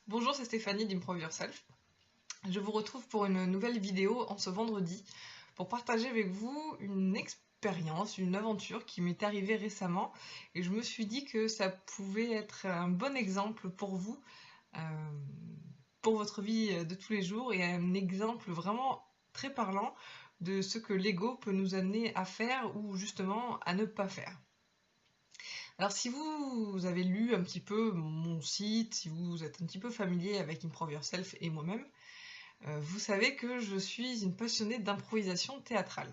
Bonjour, c'est Stéphanie d'Improve Yourself. Je vous retrouve pour une nouvelle vidéo en ce vendredi pour partager avec vous une expérience, une aventure qui m'est arrivée récemment et je me suis dit que ça pouvait être un bon exemple pour vous, pour votre vie de tous les jours et un exemple vraiment très parlant de ce que l'ego peut nous amener à faire ou justement à ne pas faire. Alors si vous avez lu un petit peu mon site, si vous êtes un petit peu familier avec Improve Yourself et moi-même, vous savez que je suis une passionnée d'improvisation théâtrale.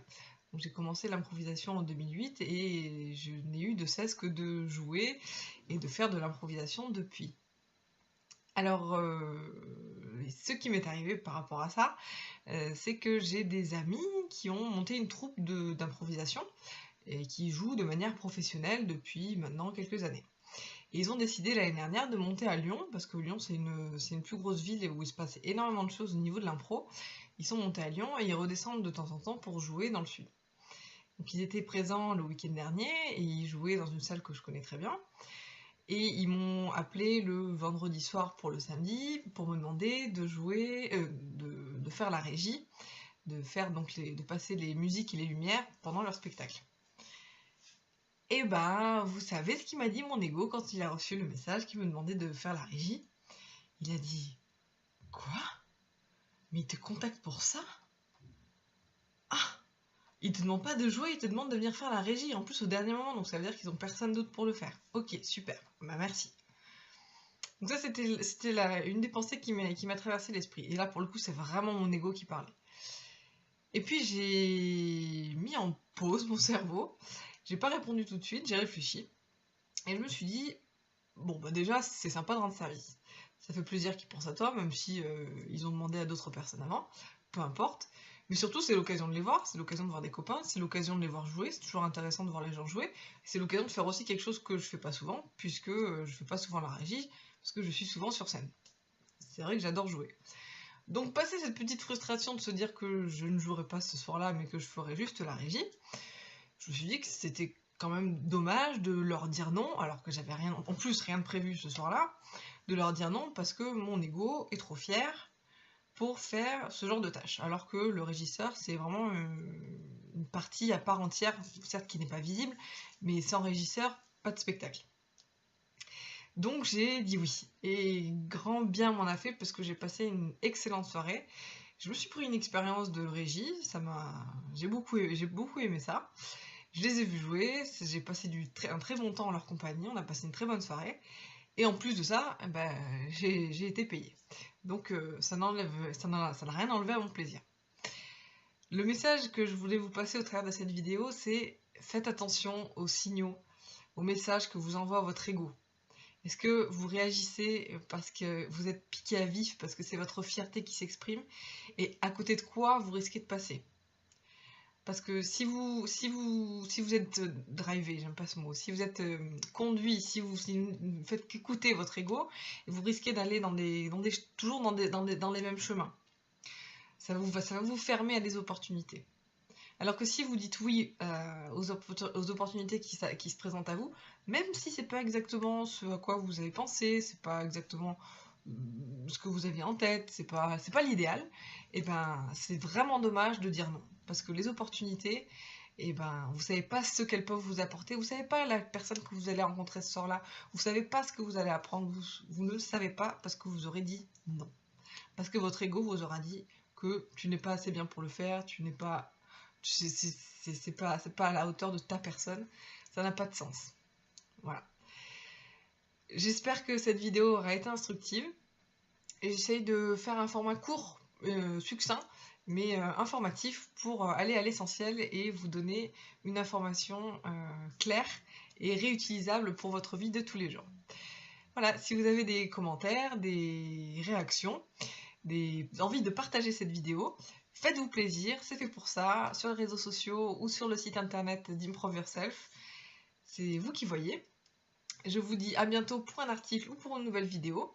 J'ai commencé l'improvisation en 2008 et je n'ai eu de cesse que de jouer et de faire de l'improvisation depuis. Alors, ce qui m'est arrivé par rapport à ça, c'est que j'ai des amis qui ont monté une troupe d'improvisation et qui jouent de manière professionnelle depuis maintenant quelques années. Et ils ont décidé l'année dernière de monter à Lyon, parce que Lyon c'est une plus grosse ville où il se passe énormément de choses au niveau de l'impro. Ils sont montés à Lyon et ils redescendent de temps en temps pour jouer dans le sud. Donc ils étaient présents le week-end dernier et ils jouaient dans une salle que je connais très bien. Et ils m'ont appelé le vendredi soir pour le samedi pour me demander de jouer, de faire la régie, de passer les musiques et les lumières pendant leur spectacle. Et ben, vous savez ce qu'il m'a dit mon ego quand il a reçu le message qui me demandait de faire la régie? Il a dit: Quoi? Mais il te contacte pour ça? Ah! Il te demande pas de jouer, il te demande de venir faire la régie, en plus au dernier moment, donc ça veut dire qu'ils ont personne d'autre pour le faire. Ok, super, bah merci. Donc ça c'était une des pensées qui m'a traversé l'esprit. Et là pour le coup c'est vraiment mon ego qui parlait. Et puis j'ai mis en pause mon cerveau, j'ai pas répondu tout de suite, j'ai réfléchi. Et je me suis dit, bon bah déjà c'est sympa de rendre service. Ça fait plaisir qu'ils pensent à toi, même si ils ont demandé à d'autres personnes avant, peu importe. Mais surtout c'est l'occasion de les voir, c'est l'occasion de voir des copains, c'est l'occasion de les voir jouer, c'est toujours intéressant de voir les gens jouer. C'est l'occasion de faire aussi quelque chose que je fais pas souvent, puisque je fais pas souvent la régie, parce que je suis souvent sur scène. C'est vrai que j'adore jouer. Donc passer cette petite frustration de se dire que je ne jouerai pas ce soir-là, mais que je ferai juste la régie, je me suis dit que c'était quand même dommage de leur dire non, alors que j'avais rien de prévu ce soir-là, de leur dire non parce que mon ego est trop fier pour faire ce genre de tâches. Alors que le régisseur, c'est vraiment une partie à part entière, certes qui n'est pas visible, mais sans régisseur, pas de spectacle. Donc j'ai dit oui, et grand bien m'en a fait parce que j'ai passé une excellente soirée. Je me suis pris une expérience de régie, j'ai beaucoup aimé ça. Je les ai vus jouer, j'ai passé un très bon temps en leur compagnie, on a passé une très bonne soirée. Et en plus de ça, j'ai été payée. Donc ça n'a rien enlevé à mon plaisir. Le message que je voulais vous passer au travers de cette vidéo, c'est faites attention aux signaux, aux messages que vous envoie votre ego. Est-ce que vous réagissez parce que vous êtes piqué à vif, parce que c'est votre fierté qui s'exprime, et à côté de quoi vous risquez de passer? Parce que si vous êtes drivé, j'aime pas ce mot, si vous êtes conduit, si vous faites qu'écouter votre ego, vous risquez d'aller toujours dans les mêmes chemins. Ça va vous fermer à des opportunités. Alors que si vous dites oui aux opportunités qui se présentent à vous, même si c'est pas exactement ce à quoi vous avez pensé, c'est pas exactement ce que vous aviez en tête, c'est pas l'idéal, et ben c'est vraiment dommage de dire non. Parce que les opportunités, et ben vous savez pas ce qu'elles peuvent vous apporter, vous savez pas la personne que vous allez rencontrer ce soir-là, vous savez pas ce que vous allez apprendre, vous ne le savez pas parce que vous aurez dit non. Parce que votre ego vous aura dit que tu n'es pas assez bien pour le faire, tu n'es pas c'est pas à la hauteur de ta personne, ça n'a pas de sens. Voilà. J'espère que cette vidéo aura été instructive. Et j'essaye de faire un format court, succinct, mais informatif pour aller à l'essentiel et vous donner une information claire et réutilisable pour votre vie de tous les jours. Voilà, si vous avez des commentaires, des réactions, des envies de partager cette vidéo, faites-vous plaisir, c'est fait pour ça, sur les réseaux sociaux ou sur le site internet d'Improve Yourself. C'est vous qui voyez. Je vous dis à bientôt pour un article ou pour une nouvelle vidéo.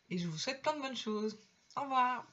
Et je vous souhaite plein de bonnes choses. Au revoir!